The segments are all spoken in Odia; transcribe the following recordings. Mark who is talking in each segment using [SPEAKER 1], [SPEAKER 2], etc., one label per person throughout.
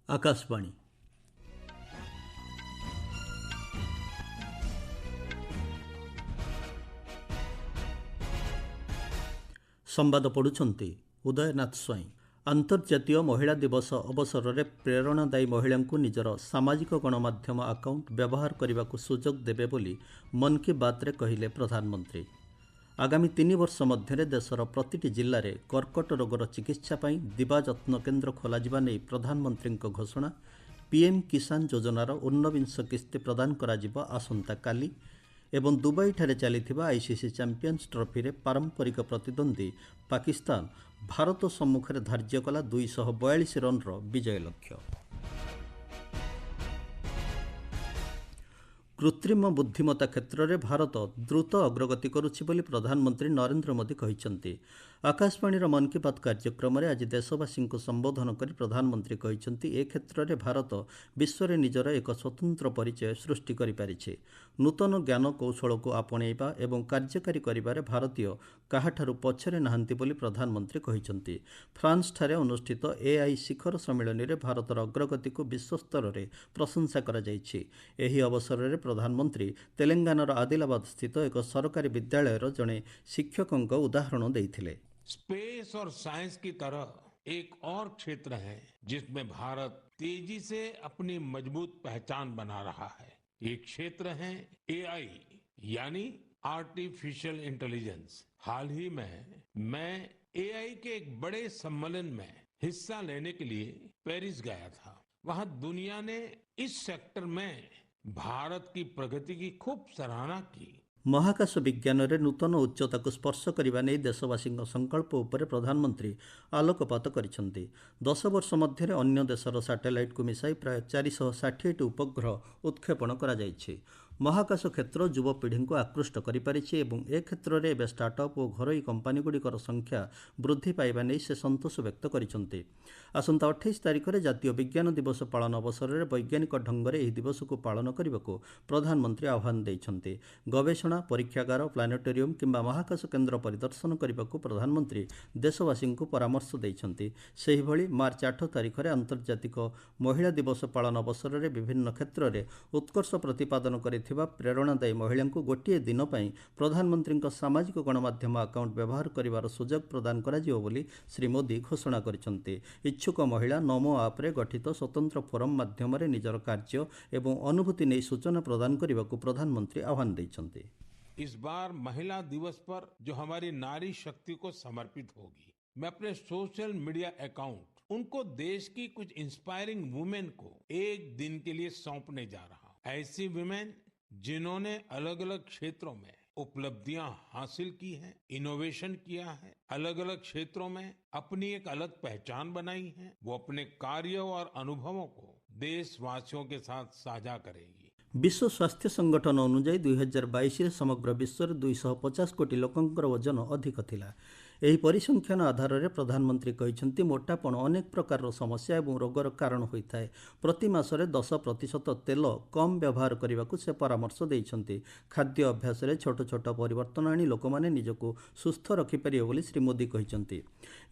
[SPEAKER 1] आकाशवाणी संवाद पढ़ुछंती उदयनाथ स्वाई। अंतर्जातीय महिला दिवस अवसर में प्रेरणादायी महिला निजर सामाजिक गणमाध्यम आकाउंट व्यवहार करने को सुजोग देवे बोली मन की बात रे कहिले प्रधानमंत्री। आगामी 3 वर्ष मध्य देशर प्रति जिले में कर्कट रोगर चिकित्सा पर दिवा जत्न केन्द्र खोल प्रधानमंत्री घोषणा। पीएम किसान योजनार 19 किस्ती प्रदान करा आसंता काली एवं दुबई ठारे चलीथिबा आईसीसी चैंपियंस ट्रॉफी रे पारंपरिक प्रतिद्वंदी पाकिस्तान भारत सम्मुखरे धार्य कला 242 रनर विजय लक्ष्य। कृत्रिम बुद्धिमत्ता क्षेत्र में भारत द्रुत अग्रगति करुछि बोली प्रधानमंत्री नरेंद्र मोदी कहिसंती। आकाशवाणीर मन की बात कार्यक्रम में आज देशवासी को संबोधन कर प्रधानमंत्री कहिसंती ए क्षेत्र में भारत विश्व में निजर एक स्वतंत्र परिचय सृष्टि करि पारिछे। नूतन ज्ञान कौशल को आपणेबा एवं कार्यकारी करिबारे भारतीय काहाठारु पछरे नाहंती बोली प्रधानमंत्री कहिसंती। फ्रांस ठारे अनुष्ठित एआई शिखर सम्मेलन में भारतर अग्रगति को विश्व स्तर में प्रशंसा करा जायछि। एही अवसर में प्रधानमंत्री तेलंगानार आदिलाबाद स्थित एक सरकारी विद्यालयर जड़े शिक्षकों उदाहरण देइथिले।
[SPEAKER 2] स्पेस और साइंस की तरह एक और क्षेत्र है जिसमें भारत तेजी से अपनी मजबूत पहचान बना रहा है। ये क्षेत्र है एआई यानी आर्टिफिशियल इंटेलिजेंस। हाल ही में मैं एआई के एक बड़े सम्मेलन में हिस्सा लेने के लिए पेरिस गया था। वहां दुनिया ने इस सेक्टर में भारत की प्रगति की खूब सराहना की।
[SPEAKER 1] महाकाश विज्ञान में नूतन उच्चता को स्पर्श करने नहीं देशवासी संकल्प उपर प्रधानमंत्री आलोकपात करिसेंती। 10 वर्ष मध्य अन्य देशर सैटेलाइट को मिसाई प्राय 460 उपग्रह उत्क्षेपण करा जायछि। महाकाश क्षेत्र युवपीढ़ी को आकृष्ट करिपारिछि एवं ए क्षेत्र में एवं स्टार्टअप और घरोई कंपानीगुड़िकर संख्या वृद्धि पाइबा नहीं से संतोष व्यक्त करिसेंती। आसंता 28 तारिख में जातीय विज्ञान दिवस पालन अवसर में वैज्ञानिक ढंग से यह दिवस को पालन करने को प्रधानमंत्री आह्वान देइछंती। गवेषणा परीक्षागार प्लानेटोरियम किंबा महाकाश केन्द्र परिदर्शन करने को प्रधानमंत्री देशवासी को परामर्श देइछंती। सेहि भली मार्च 8 तारिख में अंतर्जातिक महिला दिवस पालन अवसर में विभिन्न क्षेत्र में उत्कर्ष प्रतिपादन करिथिबा प्रेरणादायी महिला को गोटे दिन पर प्रधानमंत्री सामाजिक गणमाध्यम आकाउंट व्यवहार करिवार सुजोग प्रदान कराजियो बोली श्री मोदी घोषणा करिसंती। इच्छुक महिला नमो आप रे गठित स्वतंत्र फोरम माध्यम निजर कार्य एवं अनुभूति नहीं सूचना प्रदान करने को प्रधानमंत्री आह्वान देइछंती।
[SPEAKER 2] इस बार महिला दिवस पर जो हमारी नारी शक्ति को समर्पित होगी, मैं अपने सोशल मीडिया अकाउंट उनको देश की कुछ इंस्पायरिंग वुमेन को एक दिन के लिए सौंपने जा रहा हूं। ऐसी वुमेन जिन्होंने अलग अलग क्षेत्रों में उपलब्धियां हासिल की हैं, इनोवेशन किया है, अलग अलग क्षेत्रों में अपनी एक अलग पहचान बनाई है, वो अपने कार्य और अनुभवों को देशवासियों के साथ साझा करेगी।
[SPEAKER 1] विश्व स्वास्थ्य संगठन अनुसार 2022 समग्र विश्व में 250 कोटी लोकंकर वजन अधिक थिला। एही परिसंख्यान आधार में प्रधानमंत्री कहिसंती मोटापण अनेक प्रकार समस्या और रोगर कारण होता है। प्रति मासरे 10% तेल कम व्यवहार करने को से परामर्श देइछंती। खाद्य अभ्यास में छोट छोट परिवर्तन आनी लोक माने निजको सुस्थ रखिपारे बोली श्री मोदी कहिसंती।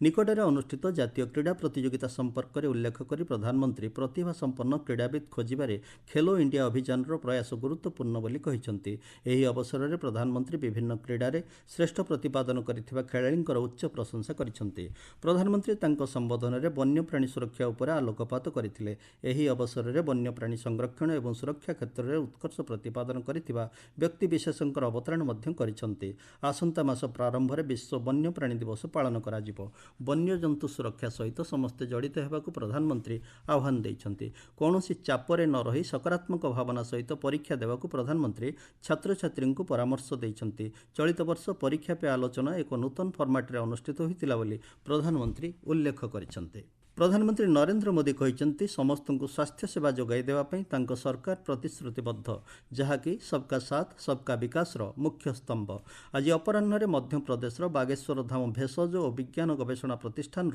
[SPEAKER 1] निकटरे अनुष्ठित जातीय क्रीड़ा प्रतियोगिता संपर्क में उल्लेख कर प्रधानमंत्री प्रतिभा संपन्न क्रीड़ाविद खोजिबारे खेलो इंडिया अभियान प्रयास गुरुत्वपूर्ण बोली कहिसंती। एही अवसर में प्रधानमंत्री विभिन्न क्रीड़ा रे श्रेष्ठ प्रतिपादन करिथिबा खेलाड़ींकर उच्च प्रशंसा करिसंती। प्रधानमंत्री तांको संबोधन में वन्यप्राणी सुरक्षा उपर आलोकपात करथिले। एही अवसर में वन्यप्राणी संरक्षण एवं सुरक्षा क्षेत्र में उत्कर्ष प्रतिपादन करिथिबा व्यक्ति विशेषकर अवतरण मध्य करिसंती। आसंता मास प्रारंभ में विश्व वन्यप्राणी दिवस पालन कराजिबो। वन्यजंतु सुरक्षा सहित समस्ते जड़ित हेबाकु प्रधानमंत्री आह्वान देइछंती। कौनसी चापरे न रही सकारात्मक भावना सहित परीक्षा देवाकू प्रधानमंत्री छात्र छात्री को परामर्श देइछंती। चलित वर्ष परीक्षा पे आलोचना एक नूतन फॉर्मेट रे अनुष्ठित होइतिला बोली प्रधानमंत्री उल्लेख करिसंती। प्रधानमंत्री नरेंद्र मोदी कहिसंती समस्त को स्वास्थ्य सेवा जोगाई देवा पई तांको सरकार प्रतिश्रुतिबद्ध, जहाँकि सबका साथ सबका विकास मुख्य स्तंभ। आज अपराह्न मध्य प्रदेश बागेश्वर धाम भेषज और विज्ञान गवेषणा प्रतिष्ठान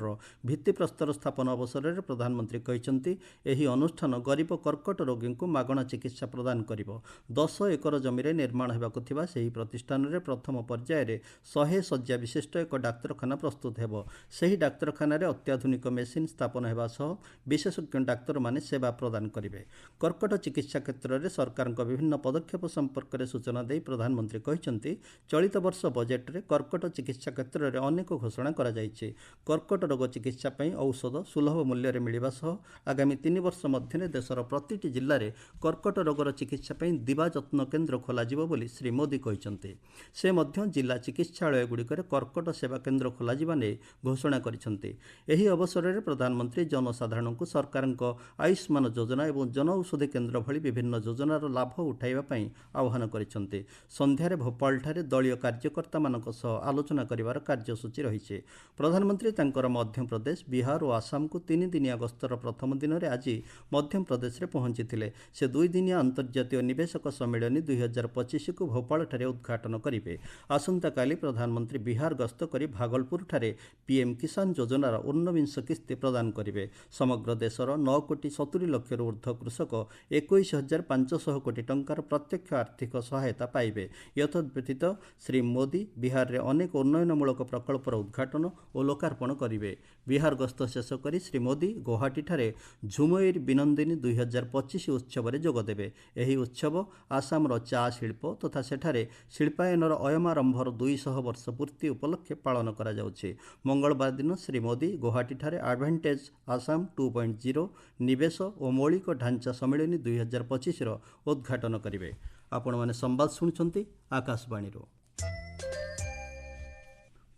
[SPEAKER 1] भित्तिप्रस्तर स्थापन अवसर में प्रधानमंत्री कहिसंती एही अनुष्ठान गरीब कर्कट रोगी को मागणा चिकित्सा प्रदान करिवो। 10 एकर जमीन निर्माण हेबाकु थिबा सेही प्रतिष्ठान रे प्रथम पर्याय रे 100 शଯ୍या विशिष्ट एक डाक्तरखाना प्रस्तुत हेबो। सेही डाक्तरखाना रे अत्याधुनिक मेसिन ସ୍ଥାପନ ହେବା ସହ ବିଶେଷଜ୍ଞ ଡାକ୍ତରମାନେ ସେବା ପ୍ରଦାନ କରିବେ। କର୍କଟ ଚିକିତ୍ସା କ୍ଷେତ୍ରରେ ସରକାରଙ୍କ ବିଭିନ୍ନ ପଦକ୍ଷେପ ସମ୍ପର୍କରେ ସୂଚନା ଦେଇ ପ୍ରଧାନମନ୍ତ୍ରୀ କହିଛନ୍ତି, ଚଳିତ ବର୍ଷ ବଜେଟ୍ରେ କର୍କଟ ଚିକିତ୍ସା କ୍ଷେତ୍ରରେ ଅନେକ ଘୋଷଣା କରାଯାଇଛି। କର୍କଟ ରୋଗ ଚିକିତ୍ସା ପାଇଁ ଔଷଧ ସୁଲଭ ମୂଲ୍ୟରେ ମିଳିବା ସହ ଆଗାମୀ 3 ବର୍ଷ ମଧ୍ୟରେ ଦେଶର ପ୍ରତିଟି ଜିଲ୍ଲାରେ କର୍କଟ ରୋଗର ଚିକିତ୍ସା ପାଇଁ ଦିବା ଯତ୍ନ କେନ୍ଦ୍ର ଖୋଲାଯିବ ବୋଲି ଶ୍ରୀ ମୋଦି କହିଛନ୍ତି। ସେ ମଧ୍ୟ ଜିଲ୍ଲା ଚିକିତ୍ସାଳୟଗୁଡ଼ିକରେ କର୍କଟ ସେବା କେନ୍ଦ୍ର ଖୋଲାଯିବା ନେଇ ଘୋଷଣା କରିଛନ୍ତି। ଏହି ଅବସରରେ ପ୍ରଧାନମନ୍ତ୍ରୀ ଜନସାଧାରଣଙ୍କୁ ସରକାରଙ୍କ ଆୟୁଷ୍ମାନ ଯୋଜନା ଏବଂ ଜନଔଷଧି କେନ୍ଦ୍ର ଭଳି ବିଭିନ୍ନ ଯୋଜନାର ଲାଭ ଉଠାଇବା ପାଇଁ ଆହ୍ୱାନ କରିଛନ୍ତି। ସନ୍ଧ୍ୟାରେ ଭୋପାଳଠାରେ ଦଳୀୟ କାର୍ଯ୍ୟକର୍ତ୍ତାମାନଙ୍କ ସହ ଆଲୋଚନା କରିବାର କାର୍ଯ୍ୟସୂଚୀ ରହିଛି। ପ୍ରଧାନମନ୍ତ୍ରୀ ତାଙ୍କର ମଧ୍ୟପ୍ରଦେଶ, ବିହାର ଓ ଆସାମକୁ 3 ଦିନିଆ ଗସ୍ତର ପ୍ରଥମ ଦିନରେ ଆଜି ମଧ୍ୟପ୍ରଦେଶରେ ପହଞ୍ଚିଥିଲେ। ସେ 2 ଦିନିଆ ଅନ୍ତର୍ଜାତୀୟ ନିବେଶକ ସମ୍ମିଳନୀ 2025କୁ ଭୋପାଳଠାରେ ଉଦ୍ଘାଟନ କରିବେ। ଆସନ୍ତାକାଲି ପ୍ରଧାନମନ୍ତ୍ରୀ ବିହାର ଗସ୍ତ କରି ଭାଗଲପୁରଠାରେ ପିଏମ୍ କିଷାନ ଯୋଜନାର ଊନବିଂଶ କିସ୍ତି ପ୍ରଦାନ କରିବେ। ସମଗ୍ର ଦେଶର 9 କୋଟି 70 ଲକ୍ଷରୁ ଉର୍ଦ୍ଧ୍ୱ କୃଷକ 21,500 କୋଟି ଟଙ୍କାର ପ୍ରତ୍ୟକ୍ଷ ଆର୍ଥିକ ସହାୟତା ପାଇବେ। ଏତଦ୍‌ବ୍ୟତୀତ ଶ୍ରୀ ମୋଦି ବିହାରରେ ଅନେକ ଉନ୍ନୟନମୂଳକ ପ୍ରକଳ୍ପର ଉଦ୍ଘାଟନ ଓ ଲୋକାର୍ପଣ କରିବେ। ବିହାର ଗସ୍ତ ଶେଷ କରି ଶ୍ରୀ ମୋଦି ଗୌହାଟୀଠାରେ ଝୁମଇର ବିନନ୍ଦିନୀ 2025 ଉତ୍ସବରେ ଯୋଗଦେବେ। ଏହି ଉତ୍ସବ ଆସାମର ଚା ଶିଳ୍ପ ତଥା ସେଠାରେ ଶିଳ୍ପାୟନର ଅୟମାରମ୍ଭର 200 ବର୍ଷ ପୂର୍ତ୍ତି ଉପଲକ୍ଷେ ପାଳନ କରାଯାଉଛି। ମଙ୍ଗଳବାର ଦିନ ଶ୍ରୀ ମୋଦି ଗୌହାଟୀଠାରେ ଆଡଭାଣ୍ଟେଜ୍ ଆସାମ 2.0 ନିବେଶ ଓ ମୌଳିକ ଢାଞ୍ଚା ସମ୍ମିଳନୀ 2025ର ଉଦ୍ଘାଟନ କରିବେ। ଆପଣମାନେ ସମ୍ବାଦ ଶୁଣୁଛନ୍ତି ଆକାଶବାଣୀରୁ।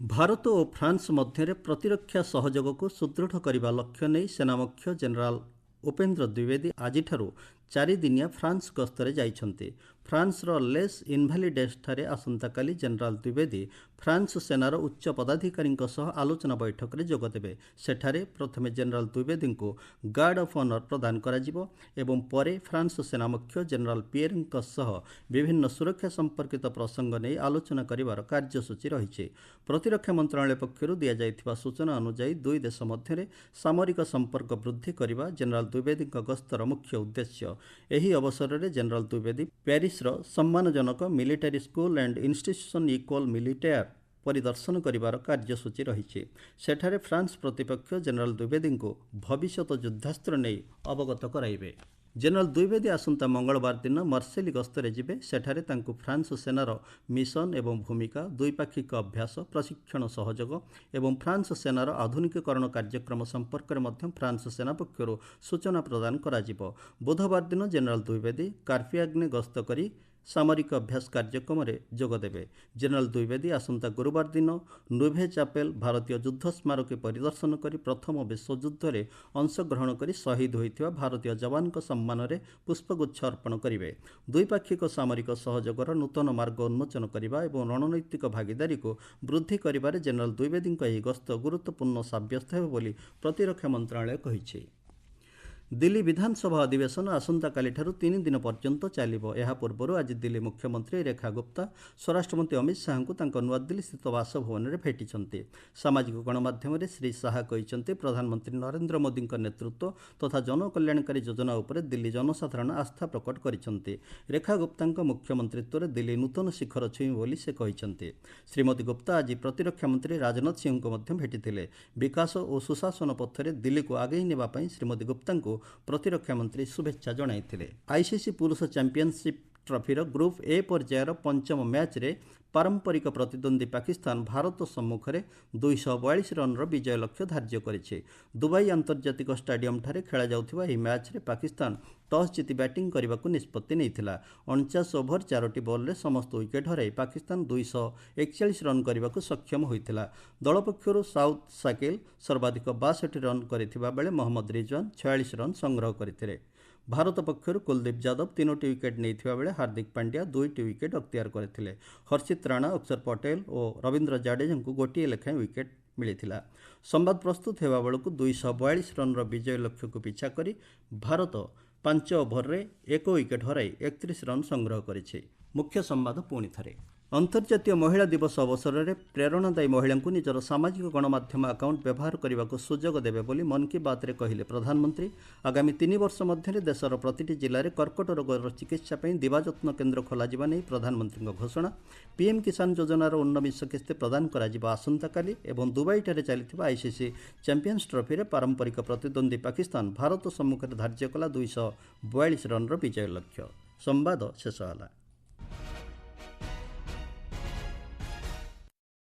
[SPEAKER 1] ଭାରତ ଓ ଫ୍ରାନ୍ସ ମଧ୍ୟରେ ପ୍ରତିରକ୍ଷା ସହଯୋଗକୁ ସୁଦୃଢ଼ କରିବା ଲକ୍ଷ୍ୟ ନେଇ ସେନାମୁଖ୍ୟ ଜେନେରାଲ ଉପେନ୍ଦ୍ର ଦ୍ୱିବେଦୀ ଆଜିଠାରୁ 4 ଦିନିଆ ଫ୍ରାନ୍ସ ଗସ୍ତରେ ଯାଇଛନ୍ତି। ଫ୍ରାନ୍ସର ଲେସ୍ ଇନଭାଲିଡେସ୍‌ଠାରେ ଆସନ୍ତାକାଲି ଜେନେରାଲ ଦ୍ୱିବେଦୀ ଫ୍ରାନ୍ସ ସେନାର ଉଚ୍ଚ ପଦାଧିକାରୀଙ୍କ ସହ ଆଲୋଚନା ବୈଠକରେ ଯୋଗଦେବେ। ସେଠାରେ ପ୍ରଥମେ ଜେନେରାଲ ଦ୍ୱିବେଦୀଙ୍କୁ ଗାର୍ଡ ଅଫ୍ ଅନର ପ୍ରଦାନ କରାଯିବ ଏବଂ ପରେ ଫ୍ରାନ୍ସ ସେନାମୁଖ୍ୟ ଜେନେରାଲ ପିଏର୍‌ଙ୍କ ସହ ବିଭିନ୍ନ ସୁରକ୍ଷା ସମ୍ପର୍କିତ ପ୍ରସଙ୍ଗ ନେଇ ଆଲୋଚନା କରିବାର କାର୍ଯ୍ୟସୂଚୀ ରହିଛି। ପ୍ରତିରକ୍ଷା ମନ୍ତ୍ରଣାଳୟ ପକ୍ଷରୁ ଦିଆଯାଇଥିବା ସୂଚନା ଅନୁଯାୟୀ ଦୁଇ ଦେଶ ମଧ୍ୟରେ ସାମରିକ ସମ୍ପର୍କ ବୃଦ୍ଧି କରିବା ଜେନେରାଲ ଦ୍ୱିବେଦୀଙ୍କ ଗସ୍ତର ମୁଖ୍ୟ ଉଦ୍ଦେଶ୍ୟ। ଏହି ଅବସରରେ ଜେନେରାଲ ଦ୍ୱିବେଦୀ ପ୍ୟାରିସ୍ର ସମ୍ମାନଜନକ military school and institution École Militaire ପରିଦର୍ଶନ କରିବାର କାର୍ଯ୍ୟସୂଚୀ ରହିଛି। ସେଠାରେ ଫ୍ରାନ୍ସ ପ୍ରତିପକ୍ଷ ଜେନେରାଲ ଦ୍ୱିବେଦୀଙ୍କୁ ଭବିଷ୍ୟତ ଯୁଦ୍ଧାସ୍ତ୍ର ନେଇ ଅବଗତ କରାଇବେ। ଜେନେରାଲ ଦ୍ୱିବେଦୀ ଆସନ୍ତା ମଙ୍ଗଳବାର ଦିନ ମାର୍ସେଲି ଗସ୍ତରେ ଯିବେ। ସେଠାରେ ତାଙ୍କୁ ଫ୍ରାନ୍ସ ସେନାର ମିଶନ ଏବଂ ଭୂମିକା, ଦ୍ୱିପାକ୍ଷିକ ଅଭ୍ୟାସ, ପ୍ରଶିକ୍ଷଣ ସହଯୋଗ ଏବଂ ଫ୍ରାନ୍ସ ସେନାର ଆଧୁନିକୀକରଣ କାର୍ଯ୍ୟକ୍ରମ ସମ୍ପର୍କରେ ମଧ୍ୟ ଫ୍ରାନ୍ସ ସେନା ପକ୍ଷରୁ ସୂଚନା ପ୍ରଦାନ କରାଯିବ। ବୁଧବାର ଦିନ ଜେନେରାଲ ଦ୍ୱିବେଦୀ କାର୍ପିଆଗ୍ନେ ଗସ୍ତ କରି ସାମରିକ ଅଭ୍ୟାସ କାର୍ଯ୍ୟକ୍ରମରେ ଯୋଗଦେବେ। ଜେନେରାଲ ଦ୍ୱିବେଦୀ ଆସନ୍ତା ଗୁରୁବାର ଦିନ ନୁଭେ ଚାପେଲ ଭାରତୀୟ ଯୁଦ୍ଧ ସ୍ମାରକୀ ପରିଦର୍ଶନ କରି ପ୍ରଥମ ବିଶ୍ୱଯୁଦ୍ଧରେ ଅଂଶଗ୍ରହଣ କରି ଶହୀଦ ହୋଇଥିବା ଭାରତୀୟ ଯବାନଙ୍କ ସମ୍ମାନରେ ପୁଷ୍ପଗୁଚ୍ଛ ଅର୍ପଣ କରିବେ। ଦ୍ୱିପାକ୍ଷିକ ସାମରିକ ସହଯୋଗର ନୂତନ ମାର୍ଗ ଉନ୍ମୋଚନ କରିବା ଏବଂ ରଣନୈତିକ ଭାଗିଦାରୀକୁ ବୃଦ୍ଧି କରିବାରେ ଜେନେରାଲ ଦ୍ୱିବେଦୀଙ୍କ ଏହି ଗସ୍ତ ଗୁରୁତ୍ୱପୂର୍ଣ୍ଣ ସାବ୍ୟସ୍ତ ହେବ ବୋଲି ପ୍ରତିରକ୍ଷା ମନ୍ତ୍ରଣାଳୟ କହିଛି। ଦିଲ୍ଲୀ ବିଧାନସଭା ଅଧିବେଶନ ଆସନ୍ତାକାଲିଠାରୁ 3 ଦିନ ପର୍ଯ୍ୟନ୍ତ ଚାଲିବ। ଏହା ପୂର୍ବରୁ ଆଜି ଦିଲ୍ଲୀ ମୁଖ୍ୟମନ୍ତ୍ରୀ ରେଖା ଗୁପ୍ତା ସ୍ୱରାଷ୍ଟ୍ରମନ୍ତ୍ରୀ ଅମିତ ଶାହାଙ୍କୁ ତାଙ୍କ ନୂଆଦିଲ୍ଲୀସ୍ଥିତ ବାସଭବନରେ ଭେଟିଛନ୍ତି। ସାମାଜିକ ଗଣମାଧ୍ୟମରେ ଶ୍ରୀ ଶାହା କହିଛନ୍ତି, ପ୍ରଧାନମନ୍ତ୍ରୀ ନରେନ୍ଦ୍ର ମୋଦିଙ୍କ ନେତୃତ୍ୱ ତଥା ଜନକଲ୍ୟାଣକାରୀ ଯୋଜନା ଉପରେ ଦିଲ୍ଲୀ ଜନସାଧାରଣ ଆସ୍ଥା ପ୍ରକଟ କରିଛନ୍ତି। ରେଖା ଗୁପ୍ତାଙ୍କ ମୁଖ୍ୟମନ୍ତ୍ରୀତ୍ୱରେ ଦିଲ୍ଲୀ ନୂତନ ଶିଖର ଛୁଇଁବ ବୋଲି ସେ କହିଛନ୍ତି। ଶ୍ରୀମତୀ ଗୁପ୍ତା ଆଜି ପ୍ରତିରକ୍ଷା ମନ୍ତ୍ରୀ ରାଜନାଥ ସିଂହଙ୍କୁ ମଧ୍ୟ ଭେଟିଥିଲେ। ବିକାଶ ଓ ସୁଶାସନ ପଥରେ ଦିଲ୍ଲୀକୁ ଆଗେଇ ନେବା ପାଇଁ ଶ୍ରୀମତୀ ଗୁପ୍ତାଙ୍କୁ ପ୍ରତିରକ୍ଷା ମନ୍ତ୍ରୀ ଶୁଭେଚ୍ଛା ଜଣାଇଥିଲେ। ଆଇସିସି ପୁରୁଷ ଚାମ୍ପିୟନସିପ୍ ଟ୍ରଫିର ଗ୍ରୁପ୍ ଏ ପର୍ଯ୍ୟାୟର ପଞ୍ଚମ ମ୍ୟାଚ୍ରେ ପାରମ୍ପରିକ ପ୍ରତିଦ୍ୱନ୍ଦ୍ୱୀ ପାକିସ୍ତାନ ଭାରତ ସମ୍ମୁଖରେ 242 ରନ୍ର ବିଜୟ ଲକ୍ଷ୍ୟ ଧାର୍ଯ୍ୟ କରିଛି। ଦୁବାଇ ଆନ୍ତର୍ଜାତିକ ଷ୍ଟାଡିୟମଠାରେ ଖେଳାଯାଉଥିବା ଏହି ମ୍ୟାଚ୍ରେ ପାକିସ୍ତାନ ଟସ୍ ଜିତି ବ୍ୟାଟିଂ କରିବାକୁ ନିଷ୍ପତ୍ତି ନେଇଥିଲା। 49 ଓଭର 4ଟି ବଲ୍ରେ ସମସ୍ତ ୱିକେଟ୍ ହରାଇ ପାକିସ୍ତାନ 241 ରନ୍ କରିବାକୁ ସକ୍ଷମ ହୋଇଥିଲା। ଦଳ ପକ୍ଷରୁ ସାଉଦ୍ ସାକିଲ ସର୍ବାଧିକ 62 ରନ୍ କରିଥିବା ବେଳେ ମହମ୍ମଦ ରିଜୱାନ 46 ରନ୍ ସଂଗ୍ରହ କରିଥିଲେ। ଭାରତ ପକ୍ଷରୁ କୁଲଦୀପ ଯାଦବ 3ଟି ୱିକେଟ୍ ନେଇଥିବା ବେଳେ ହାର୍ଦ୍ଦିକ ପାଣ୍ଡ୍ୟା 2ଟି ୱିକେଟ୍ ଅକ୍ତିଆର କରିଥିଲେ। ହର୍ଷିତ ରାଣା, ଅକ୍ଷର ପଟେଲ ଓ ରବୀନ୍ଦ୍ର ଜାଡେଜାଙ୍କୁ ଗୋଟିଏ ଲେଖାଏଁ ୱିକେଟ୍ ମିଳିଥିଲା। ସମ୍ବାଦ ପ୍ରସ୍ତୁତ ହେବା ବେଳକୁ 242 ରନ୍ର ବିଜୟ ଲକ୍ଷ୍ୟକୁ ପିଛା କରି ଭାରତ 5 ଓଭରରେ 1 ୱିକେଟ୍ ହରାଇ 31 ରନ୍ ସଂଗ୍ରହ କରିଛି। ମୁଖ୍ୟ ସମ୍ବାଦ ପୁଣି ଥରେ। ଅନ୍ତର୍ଜାତୀୟ ମହିଳା ଦିବସ ଅବସରରେ ପ୍ରେରଣାଦାୟୀ ମହିଳାଙ୍କୁ ନିଜର ସାମାଜିକ ଗଣମାଧ୍ୟମ ଆକାଉଣ୍ଟ ବ୍ୟବହାର କରିବାକୁ ସୁଯୋଗ ଦେବେ ବୋଲି ମନ୍ କି ବାତ୍ରେ କହିଲେ ପ୍ରଧାନମନ୍ତ୍ରୀ। ଆଗାମୀ 3 ବର୍ଷ ମଧ୍ୟରେ ଦେଶର ପ୍ରତିଟି ଜିଲ୍ଲାରେ କର୍କଟ ରୋଗର ଚିକିତ୍ସା ପାଇଁ ଦିବାଯତ୍ନ କେନ୍ଦ୍ର ଖୋଲାଯିବା ନେଇ ପ୍ରଧାନମନ୍ତ୍ରୀଙ୍କ ଘୋଷଣା। ପିଏମ୍ କିଷାନ ଯୋଜନାର ଉନବିଂଶ କିସ୍ତି ପ୍ରଦାନ କରାଯିବ ଆସନ୍ତାକାଲି ଏବଂ ଦୁବାଇଠାରେ ଚାଲିଥିବା ଆଇସିସି ଚାମ୍ପିୟନ୍ସ ଟ୍ରଫିରେ ପାରମ୍ପରିକ ପ୍ରତିଦ୍ୱନ୍ଦ୍ୱୀ ପାକିସ୍ତାନ ଭାରତ ସମ୍ମୁଖରେ ଧାର୍ଯ୍ୟ କଲା 242 ରନ୍ର ବିଜୟ ଲକ୍ଷ୍ୟ। ସମ୍ବାଦ ଶେଷ ହେଲା।